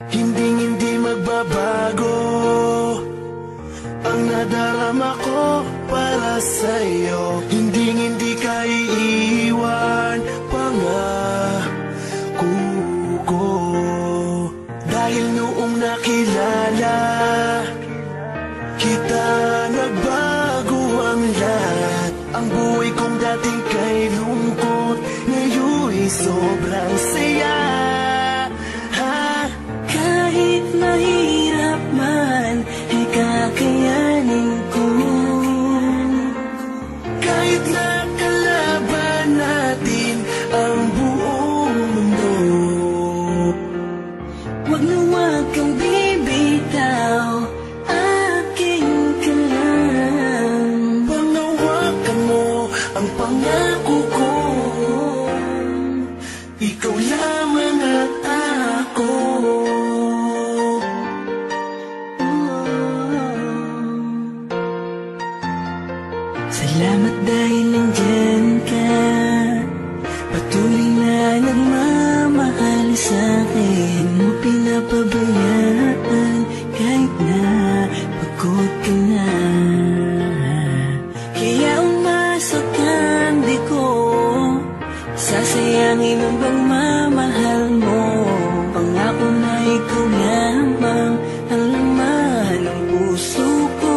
Hindi magbabago ang nadarama ko para sa'yo. Hindi ka iiwan, pangako ko. Dahil noong nakilala kita, nagbago ang lahat. Ang buhay kong dating kay lungkot, ngayon'y sobrang saya. Kahit mahirap man, ay kakayanin ko. Kahit nakalaban natin ang buong mundo, wag na wag kang bibitaw, aking ka lang. panghawakan mo ang pangako ko. Ikaw lamang at ako. Salamat dahil nandyan ka, patuloy na nagmamahal sa'kin. Mo pinapabayaan kahit na pagod ka na. Kaya umasok ang di ko, sasayangin ang pagmamahal mo. Pangako na ikaw lamang ang laman ng puso ko.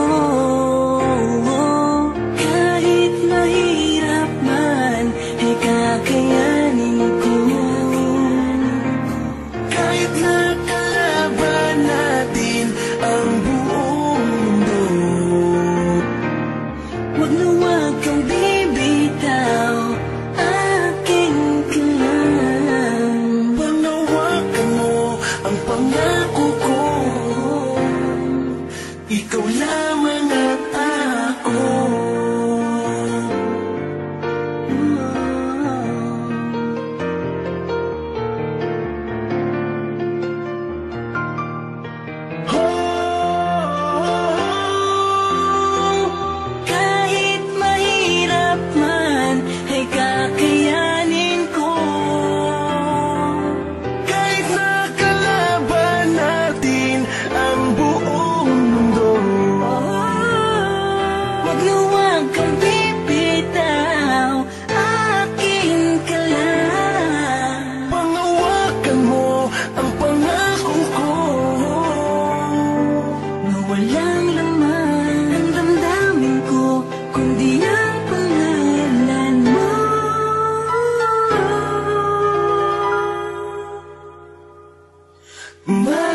Kahit mahirap man, ay kakayanin ko. Kahit nakalaban natin ang buong mundo, Wag na wag kang bibitaw, aking ka lang. panghawakan mo ang pangako ko. Ikaw lamang at ako. Kahit mahirap man, ay kakayanin ko. Kahit nakalaban natin ang buong mundo, Wag na wag kang bibitaw, aking ka lang. panghawakan mo ang pangako ko. Na walang laman ang damdamin ko, kundi ang pangalan mo. Mahal